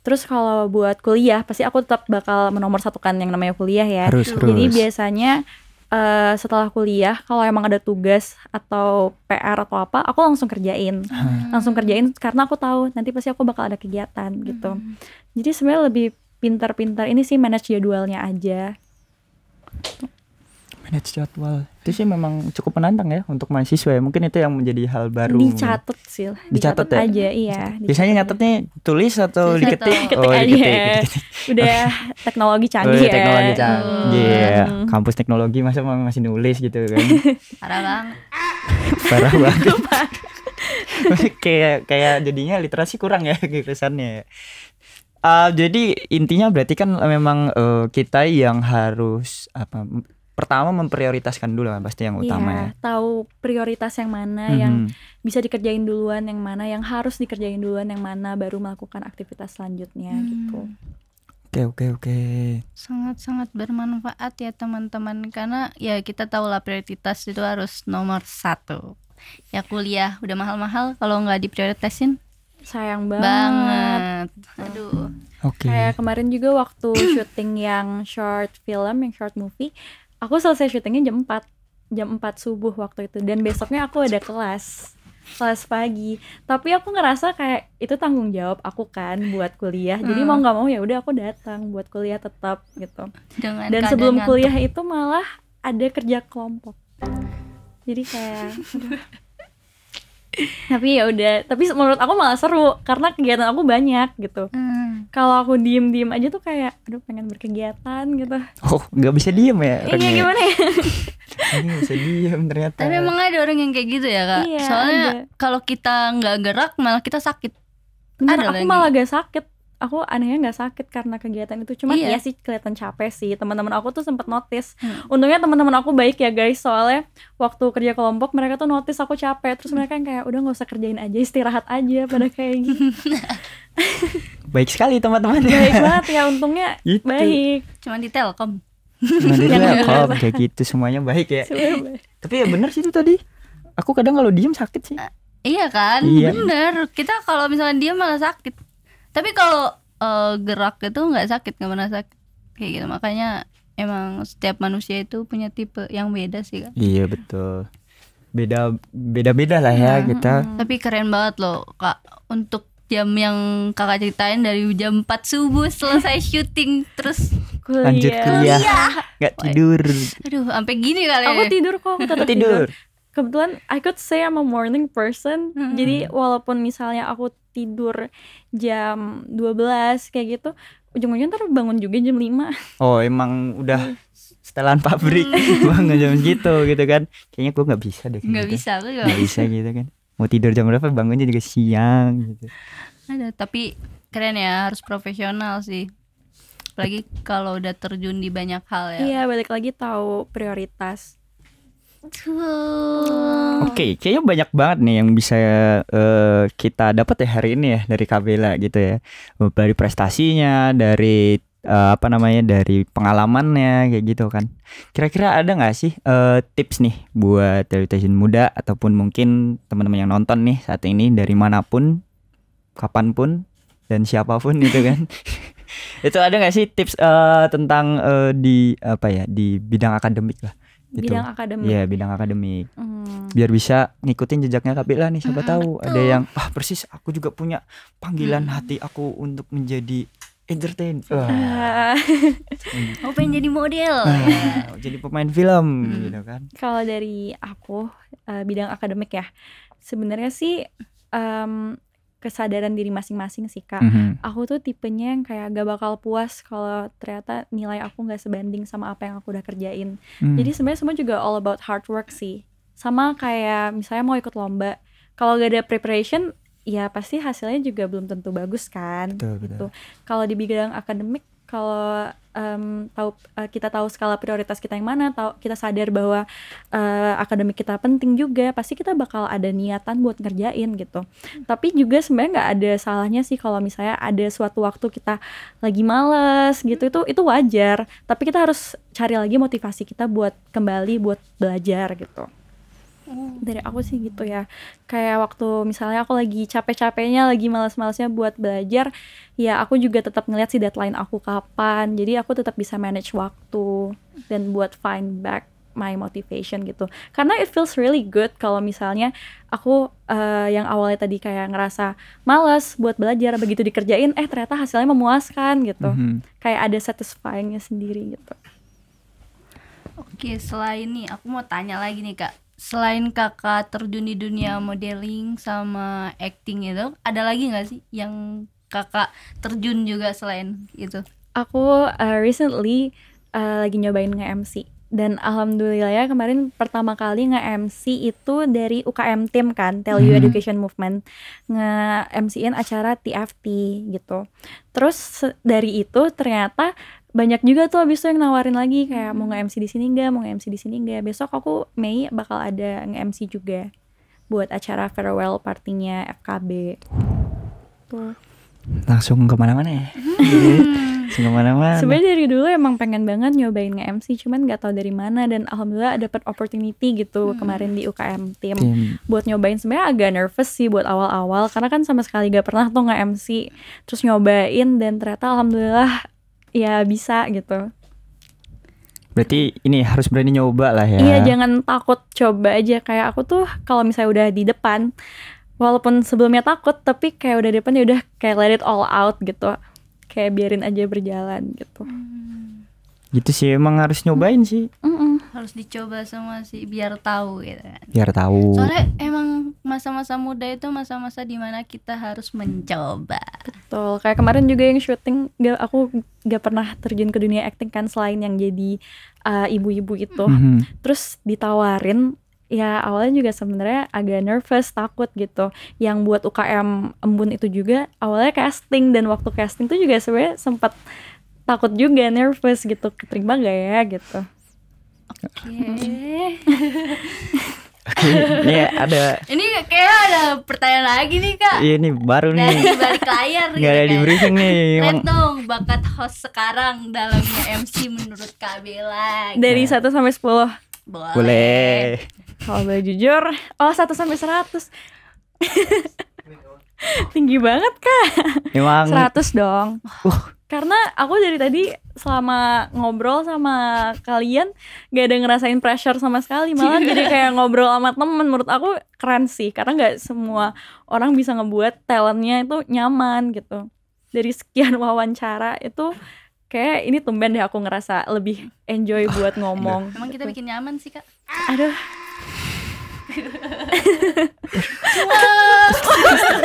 Terus kalau buat kuliah pasti aku tetap bakal menomorsatukan yang namanya kuliah ya. Harus. Jadi biasanya setelah kuliah kalau emang ada tugas atau PR atau apa aku langsung kerjain. Langsung kerjain karena aku tahu nanti pasti aku bakal ada kegiatan gitu. Jadi sebenarnya lebih pintar-pintar ini sih manage jadwalnya aja. Manage jadwal itu sih memang cukup menantang ya untuk mahasiswa ya. Mungkin itu yang menjadi hal baru. Dicatat sih. Dicatat ya? aja iya. Biasanya nyatetnya tulis atau Tulis diketik? atau- Ketik aja. diketik. Udah teknologi Oh, canggih ya. teknologi canggih. Iya. Kampus teknologi masa masih nulis gitu kan. Parah banget. Parah banget. kayak jadinya literasi kurang ya kesannya. Jadi intinya berarti kan memang kita yang harus pertama memprioritaskan dulu kan pasti yang utama ya. Tahu prioritas yang mana yang bisa dikerjain duluan, yang mana yang harus dikerjain duluan, yang mana baru melakukan aktivitas selanjutnya gitu. Oke. Sangat-sangat bermanfaat ya teman-teman, karena ya kita tahu lah prioritas itu harus nomor 1. Ya kuliah udah mahal-mahal, kalau nggak diprioritasin sayang banget. Aduh. Kayak kemarin juga waktu syuting yang short film, yang short movie, aku selesai syutingnya jam 4 subuh waktu itu, dan besoknya aku ada kelas pagi. Tapi aku ngerasa kayak itu tanggung jawab aku kan buat kuliah. Jadi mau nggak mau ya udah aku datang buat kuliah tetap gitu. Dan sebelum kuliah itu malah ada kerja kelompok. Jadi kayak tapi ya udah, tapi menurut aku malah seru karena kegiatan aku banyak gitu. Kalau aku diem aja tuh kayak aduh pengen berkegiatan gitu. Nggak bisa diem ya? Iya gimana ya? Ini bisa diem ternyata. Tapi emang ada orang yang kayak gitu ya Kak? Iya, soalnya kalau kita nggak gerak malah kita sakit. Bener, aku malah gak sakit. Aku anehnya gak sakit karena kegiatan itu. Cuman iya sih kelihatan capek sih. Teman-teman aku tuh sempat notice. Untungnya teman-teman aku baik ya guys. Soalnya waktu kerja kelompok mereka tuh notice aku capek. Terus mereka kayak udah gak usah kerjain aja, istirahat aja pada kayak gitu. Baik sekali teman-teman. Baik banget ya, untungnya gitu. Baik. Cuman di Telkom. Kayak gitu semuanya baik ya. Tapi ya bener sih itu tadi. Aku kadang kalau diem sakit sih. Iya kan, bener. Kita kalau misalnya diem malah sakit. Tapi kalau gerak itu nggak sakit, nggak pernah sakit kayak gitu. Makanya emang setiap manusia itu punya tipe yang beda sih kan. Iya betul. Beda lah ya kita. Tapi keren banget loh Kak, untuk jam yang Kakak ceritain dari jam 4 subuh selesai syuting terus lanjut kuliah. Nggak tidur. Aduh, sampai gini kali. Aku tidur kok, tetap tidur. Kebetulan I could say I'm a morning person. Jadi walaupun misalnya aku tidur jam 12 kayak gitu, ujung-ujungnya ntar bangun juga jam 5. Oh emang udah setelan pabrik bangun jam gitu kan. Kayaknya gue gak bisa deh. Gak bisa, aku gak bisa gitu kan. Mau tidur jam berapa bangunnya juga siang gitu. Ada, tapi keren ya, harus profesional sih. Apalagi kalau udah terjun di banyak hal ya. Iya, balik lagi tahu prioritas. Oke, kayaknya banyak banget nih yang bisa kita dapat ya hari ini ya dari Kak Bella gitu ya. Dari prestasinya, dari dari pengalamannya kayak gitu kan. Kira-kira ada nggak sih tips nih buat television muda ataupun mungkin teman-teman yang nonton nih saat ini dari manapun, kapanpun dan siapapun gitu kan. Itu ada nggak sih tips tentang di bidang akademik lah? Gitu. Bidang akademik. Iya, bidang akademik. Biar bisa ngikutin jejaknya Kak Bella nih, siapa tahu ada yang persis aku juga punya panggilan hati aku untuk menjadi entertain. Mau pengen jadi model. Jadi pemain film gitu kan. Kalau dari aku bidang akademik ya. Sebenarnya sih kesadaran diri masing-masing sih Kak. Aku tuh tipenya yang kayak gak bakal puas kalau ternyata nilai aku gak sebanding sama apa yang aku udah kerjain. Jadi sebenarnya semua juga all about hard work sih. Sama kayak misalnya mau ikut lomba, kalau gak ada preparation ya pasti hasilnya juga belum tentu bagus kan. Betul. Kalau di bidang akademik, kalau kita tahu skala prioritas kita yang mana, kita sadar bahwa akademik kita penting juga, pasti kita bakal ada niatan buat ngerjain gitu. Tapi juga sebenarnya nggak ada salahnya sih kalau misalnya ada suatu waktu kita lagi males gitu, itu wajar. Tapi kita harus cari lagi motivasi kita buat kembali buat belajar gitu. Dari aku sih gitu ya. Kayak waktu misalnya aku lagi capek-capeknya, lagi malas-malasnya buat belajar, ya aku juga tetap ngeliat si deadline aku kapan. Jadi aku tetap bisa manage waktu dan buat find back my motivation gitu. Karena it feels really good kalau misalnya aku yang awalnya tadi kayak ngerasa malas buat belajar, begitu dikerjain ternyata hasilnya memuaskan gitu. Kayak ada satisfyingnya sendiri gitu. Oke, selain nih aku mau tanya lagi nih Kak. Selain Kakak terjun di dunia modeling sama acting itu, ada lagi nggak sih yang Kakak terjun juga selain itu? Aku recently lagi nyobain nge-MC Dan alhamdulillah ya kemarin pertama kali nge-MC itu dari UKM Team kan, Tell You Education Movement, nge-MC-in acara TFT gitu. Terus dari itu ternyata banyak juga tuh abis itu yang nawarin lagi kayak mau nge-MC di sini enggak, mau nge-MC di sini enggak. Besok aku Mei bakal ada nge-MC juga buat acara farewell partinya FKB. Tuh. Langsung kemana-mana ya. Langsung kemana-mana. Sebenarnya dari dulu emang pengen banget nyobain nge-MC, cuman nggak tahu dari mana, dan alhamdulillah dapet opportunity gitu kemarin di UKM Team buat nyobain. Sebenarnya agak nervous sih buat awal-awal karena kan sama sekali gak pernah tuh nge-MC, terus nyobain dan ternyata alhamdulillah ya bisa gitu. Berarti ini harus berani nyoba lah ya. Iya, jangan takut, coba aja. Kayak aku tuh kalau misalnya udah di depan, walaupun sebelumnya takut, tapi kayak udah di depan ya udah kayak let it all out gitu. Kayak biarin aja berjalan gitu. Gitu sih, emang harus nyobain sih. Harus dicoba semua sih biar tahu gitu kan. Biar tahu. Soalnya emang masa-masa muda itu masa-masa dimana kita harus mencoba. Betul, kayak kemarin juga yang syuting, aku gak pernah terjun ke dunia acting kan selain yang jadi ibu-ibu itu. Terus ditawarin, ya awalnya juga sebenarnya agak nervous, takut gitu. Yang buat UKM Embun itu juga awalnya casting, dan waktu casting tuh juga sebenarnya sempat takut juga, nervous gitu, keterima gak ya gitu. Oke, Iya ada. ini kayak ada pertanyaan lagi nih Kak. Iya nih baru nih. Dari balik layar Nggak ada di briefing nih. Lihat dong bakat host sekarang dalam MC menurut Kak Bella. Dari 1 sampai 10. Boleh. Kalau boleh jujur, 1 sampai 100. Tinggi banget Kak. Emang 100 dong. Karena aku dari tadi selama ngobrol sama kalian gak ada ngerasain pressure sama sekali, malah jadi kayak ngobrol sama temen. Menurut aku keren sih, karena gak semua orang bisa ngebuat talentnya itu nyaman gitu. Dari sekian wawancara itu kayak ini tumben deh aku ngerasa lebih enjoy buat ngomong. Emang kita bikin nyaman sih Kak. Aduh.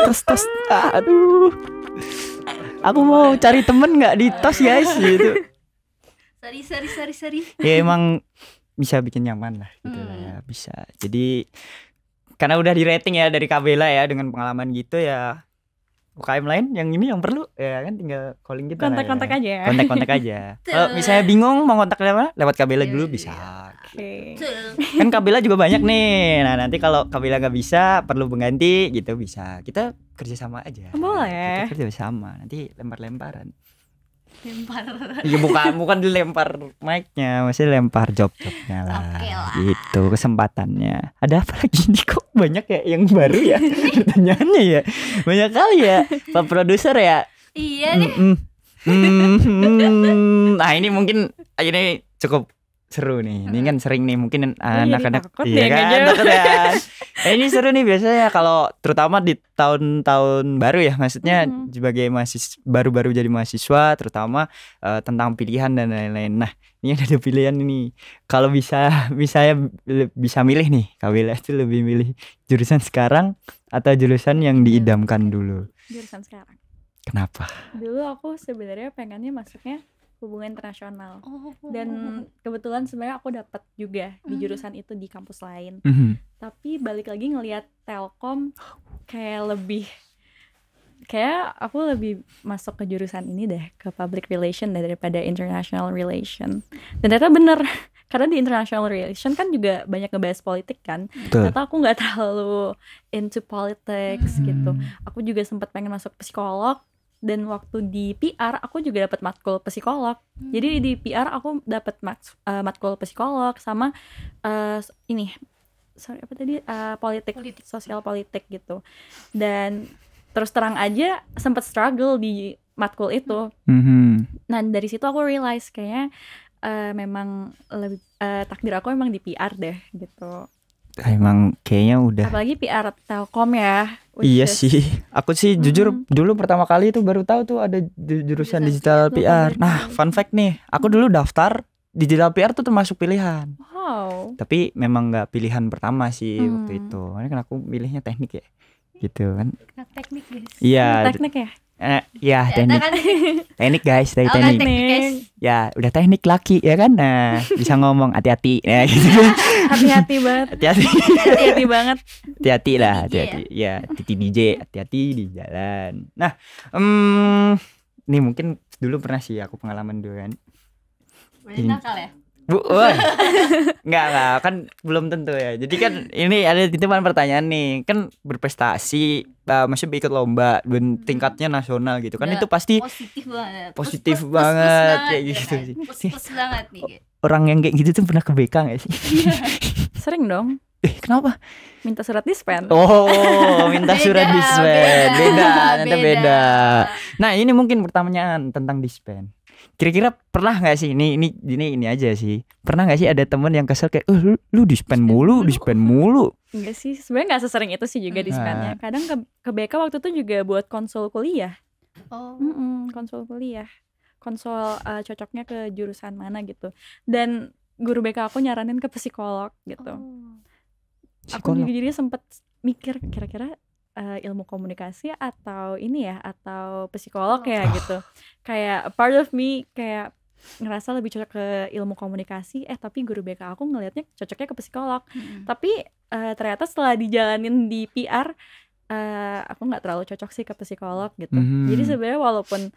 tos. Aduh. Aku mau cari temen nggak di tos guys gitu. Sorry. Ya emang bisa bikin nyaman lah gitu lah ya, bisa. Jadi karena udah di rating ya dari Kak Bella ya, dengan pengalaman gitu ya, UKM lain yang ini yang perlu ya kan tinggal calling kita Kontak-kontak lah ya. aja ya. Kontak-kontak aja. Kalau misalnya bingung mau kontak lewat Kak Bella dulu bisa. Oke. Kan Kak Bella juga banyak nih. Nah nanti kalau Kak Bella nggak bisa, perlu pengganti gitu bisa. Kita kerjasama aja. Boleh. Kita kerjasama. Nanti lempar-lemparan. Lempar. Iya bukan dilempar mic-nya, maksudnya lempar job-jobnya lah. Oke lah. Gitu kesempatannya. Ada apa lagi nih kok banyak ya yang baru ya pertanyaannya ya. Banyak kali ya Pak Produser ya. Iya nih. Nah ini mungkin ini cukup seru nih. Ini kan sering nih mungkin anak-anak iya kan. Takut ya. Ini seru nih biasanya kalau terutama di tahun-tahun baru ya, maksudnya sebagai mahasiswa baru-baru jadi mahasiswa, terutama tentang pilihan dan lain-lain. Nah, ini ada pilihan ini. Kalau bisa milih nih, Kak Bella itu lebih milih jurusan sekarang atau jurusan yang diidamkan dulu? Jurusan sekarang. Kenapa? Dulu aku sebenarnya pengennya masuknya hubungan internasional, dan kebetulan sebenarnya aku dapat juga di jurusan itu di kampus lain. Tapi balik lagi ngelihat Telkom kayak aku lebih masuk ke jurusan ini deh, ke public relation daripada international relation. Dan ternyata bener, karena di international relation kan juga banyak ngebahas politik kan. Ternyata aku nggak terlalu into politics gitu. Aku juga sempat pengen masuk psikolog. Dan waktu di PR aku juga dapat matkul psikolog. Jadi di PR aku dapat matkul psikolog sama politik, sosial politik gitu. Dan terus terang aja sempat struggle di matkul itu. Nah dari situ aku realize kayaknya memang lebih takdir aku memang di PR deh gitu. Emang kayaknya udah. Apalagi PR Telkom ya. Iya sih. Aku sih jujur dulu pertama kali itu baru tahu tuh ada jurusan digital PR. Nah, fun fact nih, aku dulu daftar digital PR tuh termasuk pilihan. Wow. Tapi memang nggak pilihan pertama sih waktu itu. Karena kan aku milihnya teknik ya. Gitu kan. Teknik guys. Iya. Teknik ya? Ya Ternyata teknik, kan teknik guys, dari oh, kan teknik. teknik guys. Ya udah teknik laki ya kan, nah bisa ngomong hati-hati ya gitu. Hati-hati banget. Hati-hati, Hati-hati banget. hati-hati lah, DJ hati-hati. Ya, Titi DJ, hati-hati di jalan. Nah, nih mungkin dulu pernah sih aku pengalaman dulu kan. Boleh nakal ya? Wah. Enggak, kan belum tentu ya. Jadi kan ini ada titipan pertanyaan nih. Kan berprestasi, maksudnya ikut lomba dan tingkatnya nasional gitu. Kan Udah itu pasti positif banget. positif Plus banget kayak ya gitu kan? sih. Plus banget nih. Gitu. orang yang kayak gitu tuh pernah ke BK gak sih? Sering dong Kenapa? minta surat dispen. Oh, minta surat Beda, dispen. Beda, ternyata beda. beda. Nah, ini mungkin pertanyaan tentang dispen. Kira-kira pernah nggak sih ini aja sih. Pernah nggak sih ada temen yang kesel kayak, lu dispen mulu. Enggak sih, sebenarnya nggak sesering itu sih juga dispennya. Kadang ke BK waktu itu juga buat konsul kuliah. Oh. Konsul kuliah. Konsul cocoknya ke jurusan mana gitu. Dan guru BK aku nyaranin ke psikolog gitu. Aku juga jadi sempet mikir kira-kira ilmu komunikasi atau ini ya, atau psikolog ya gitu. Kayak part of me kayak ngerasa lebih cocok ke ilmu komunikasi, tapi guru BK aku ngelihatnya cocoknya ke psikolog. Tapi ternyata setelah dijalanin di PR, aku nggak terlalu cocok sih ke psikolog gitu. Jadi sebenarnya walaupun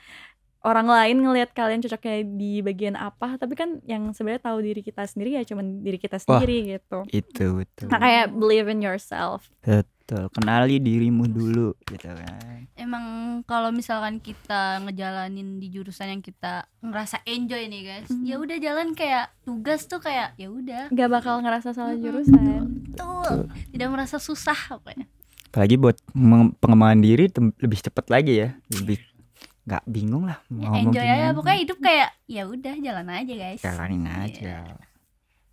orang lain ngelihat kalian cocoknya di bagian apa, tapi kan yang sebenarnya tahu diri kita sendiri ya cuman diri kita sendiri gitu. Itu betul. Nah, kayak believe in yourself. Betul, kenali dirimu dulu gitu kan. Emang kalau misalkan kita ngejalanin di jurusan yang kita ngerasa enjoy nih guys, ya udah jalan kayak tugas tuh kayak ya udah. Gak bakal ngerasa salah jurusan. Tuh, tidak merasa susah pokoknya. Apalagi buat pengembangan diri lebih cepat lagi ya. Lebih nggak bingung lah Ya, mau enjoy aja, gimana. pokoknya hidup kayak ya udah jalan aja guys. Jalanin aja.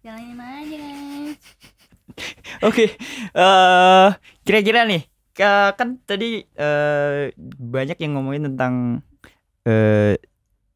Jalanin aja guys. Oke, kira-kira nih, kan tadi banyak yang ngomongin tentang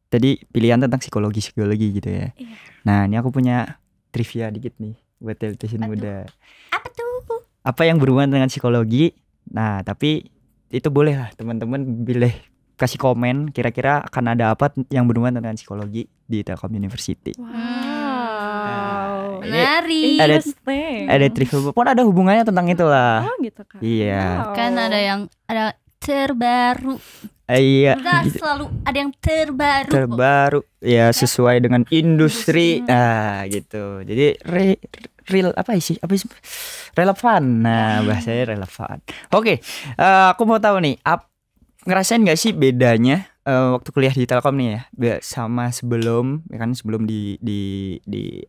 tadi pilihan tentang psikologi gitu ya. Iya. Nah, ini aku punya trivia dikit nih buat Televisi Muda. Apa tuh? Apa yang berhubungan dengan psikologi? Nah, tapi itu boleh lah teman-teman pilih, kasih komen kira-kira akan ada apa yang berhubungan dengan psikologi di Telkom University. Wow. Ini Menarik. Interesting. ada trivia pun ada hubungannya tentang itulah. Oh gitu kan. Iya. Wow. Kan ada terbaru. Iya. Enggak selalu ada yang terbaru. Terbaru ya sesuai dengan industri. Nah, gitu. Jadi real apa sih? Relevan. Nah, bahasanya relevan. Oke, aku mau tahu nih, ngerasain nggak sih bedanya waktu kuliah di Telkom nih ya, sama sebelum, ya kan sebelum di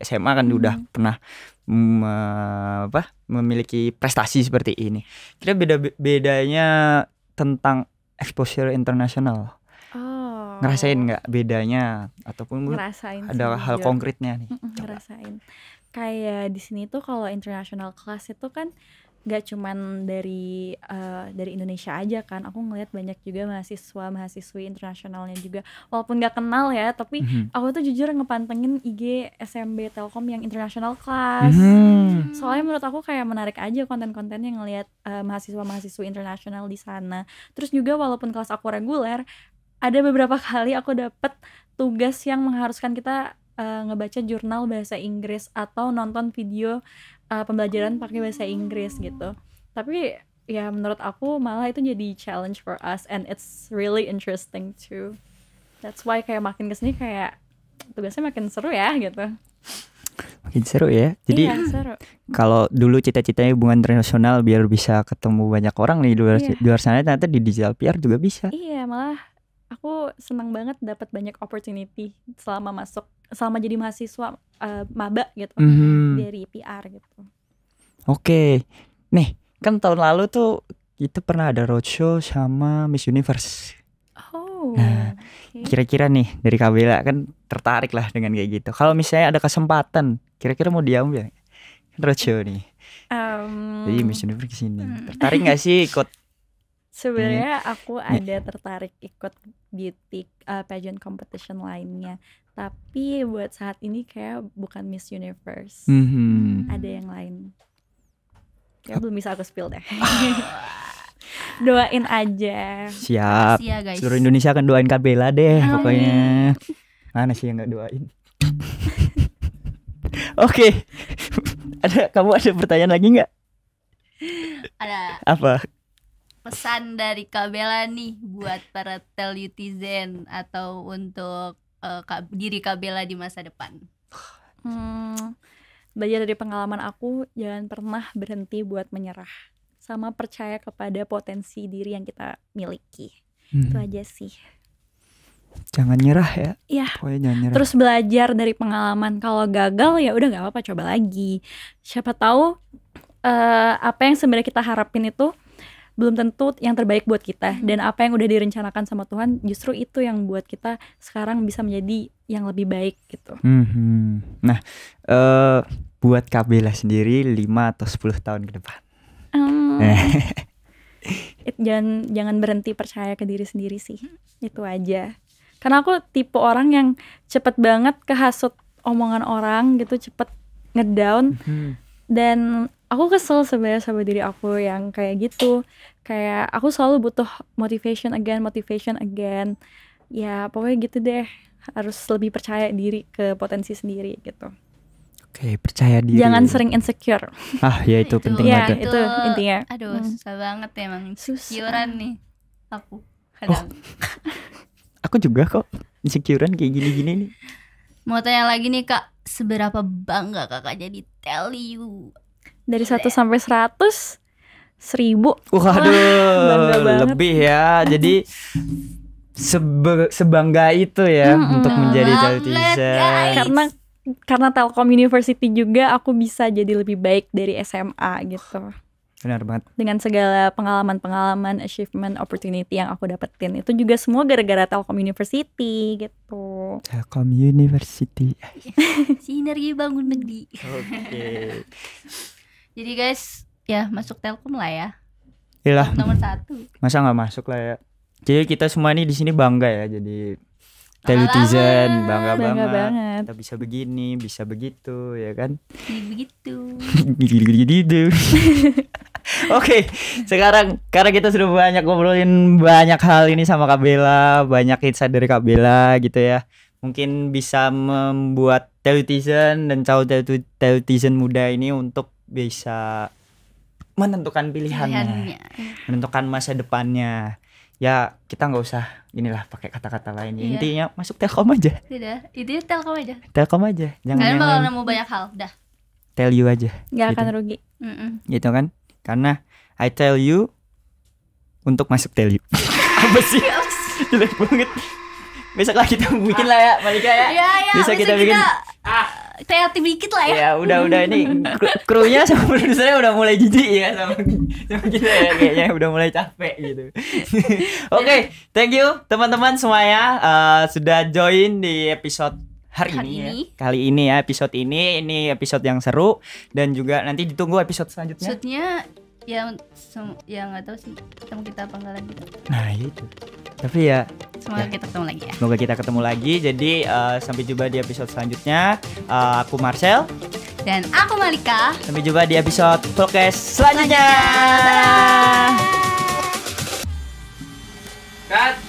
SMA kan udah pernah memiliki prestasi seperti ini. Kira bedanya tentang exposure internasional. Oh. Ngerasain nggak bedanya ataupun Ngerasain ada sih, hal jujur. konkretnya nih? Ngerasain. Kayak di sini tuh kalau international class itu kan gak cuman dari Indonesia aja kan. Aku ngeliat banyak juga mahasiswi internasionalnya juga. Walaupun gak kenal ya, tapi aku tuh jujur ngepantengin IG SMB Telkom yang international class. Soalnya menurut aku kayak menarik aja konten-kontennya ngeliat mahasiswa-mahasiswi internasional di sana. Terus juga walaupun kelas aku reguler, ada beberapa kali aku dapet tugas yang mengharuskan kita ngebaca jurnal bahasa Inggris atau nonton video pembelajaran pakai bahasa Inggris gitu. Tapi ya menurut aku malah itu jadi challenge for us and it's really interesting too. That's why kayak makin kesini kayak tugasnya makin seru ya gitu. Makin seru ya. Jadi iya, seru. Kalau dulu cita-citanya hubungan internasional biar bisa ketemu banyak orang nih di luar sana, ternyata di digital PR juga bisa. Iya, malah aku senang banget dapat banyak opportunity selama jadi mahasiswa maba gitu dari PR gitu. Oke, nih kan tahun lalu tuh kita pernah ada roadshow sama Miss Universe. Oh. Nah, kira-kira nih dari Kabela kan tertarik lah dengan kayak gitu. Kalau misalnya ada kesempatan, kira-kira mau diambil roadshow nih. Jadi Miss Universe kesini. Tertarik nggak sih ikut? Sebenarnya aku ada tertarik ikut beauty pageant competition lainnya, tapi buat saat ini kayak bukan Miss Universe. Ada yang lain. Ya belum bisa aku spill deh. Doain aja. Siap. Makasih ya, guys. Seluruh Indonesia akan doain Kak Bella deh Amin. pokoknya. Mana sih yang nggak doain? Oke. Kamu ada pertanyaan lagi nggak? Ada Apa? pesan dari Kak Bella nih buat para telutizen atau untuk diri Kak Bella di masa depan. Belajar dari pengalaman aku, jangan pernah berhenti buat menyerah, sama percaya kepada potensi diri yang kita miliki. Itu aja sih. Jangan nyerah ya. Iya. Pokoknya jangan nyerah. Terus belajar dari pengalaman. Kalau gagal ya udah nggak apa-apa, coba lagi. Siapa tahu apa yang sebenarnya kita harapin itu belum tentu yang terbaik buat kita, dan apa yang udah direncanakan sama Tuhan justru itu yang buat kita sekarang bisa menjadi yang lebih baik gitu. Nah, buat Kak Bella sendiri 5 atau 10 tahun ke depan. Jangan berhenti percaya ke diri sendiri sih. Itu aja. Karena aku tipe orang yang cepet banget kehasut omongan orang gitu, cepet ngedown. Dan aku kesel sebenarnya sama diri aku yang kayak gitu. Kayak aku selalu butuh motivation again. Ya pokoknya gitu deh. Harus lebih percaya diri ke potensi sendiri gitu. Oke, percaya diri. Jangan sering insecure. Ya itu penting Ya banget. itu intinya. Aduh, susah banget emang. Susah. Insecurean nih aku kadang. Aku juga kok insecurean kayak gini-gini nih. Mau tanya lagi nih Kak, seberapa bangga Kakak jadi Tell You? Dari 1 sampai 100, 1000. Waduh, bangga banget. lebih ya. Jadi sebangga itu ya untuk menjadi Banget, telutizen. guys. Karena Telkom University juga aku bisa jadi lebih baik dari SMA gitu. Benar banget. Dengan segala pengalaman, achievement, opportunity yang aku dapetin, itu juga semua gara-gara Telkom University gitu. Telkom University. Sinergi bangun negeri. Oke. Jadi guys, ya masuk Telkom lah ya. Iyalah, Nomor 1. masa nggak masuk lah ya. Jadi kita semua ini di sini bangga ya jadi telutizen, bangga banget. Kita bisa begini, bisa begitu, ya kan? Begitu. Gitu. Oke, sekarang karena kita sudah banyak ngobrolin banyak hal ini sama Kak Bella, banyak insight dari Kak Bella gitu ya. Mungkin bisa membuat telutizen dan telutizen muda ini untuk bisa menentukan pilihannya, menentukan masa depannya. Ya kita nggak usah inilah pakai kata-kata lain. Iya. Intinya masuk Telkom aja. Tidak, itu Telkom aja. Telkom aja. Jangan Kalian yang bakal lain. nemu banyak hal, dah. Tell you aja. Gak Gitu. akan rugi. Gitu kan? Karena I tell you untuk masuk tell you. Apa sih? Jelek banget. Besok lah kita bikin lah ya, Malika ya. Iya, Bisa kita bikin. kreatif dikit lah ya. Ya udah ini krunya sama produsernya udah mulai jijik ya sama kita ya, kayaknya udah mulai capek gitu. Oke, thank you teman-teman semuanya sudah join di episode hari ini. Ya. Kali ini ya episode ini episode yang seru dan juga nanti ditunggu episode selanjutnya. Maksudnya yang nggak tahu sih ketemu kita apa enggak lagi. Nah itu. Tapi ya Semoga kita ketemu lagi ya. semoga kita ketemu lagi. Jadi sampai jumpa di episode selanjutnya. Aku Marcel. Dan aku Malika. Sampai jumpa di episode podcast selanjutnya. Cut.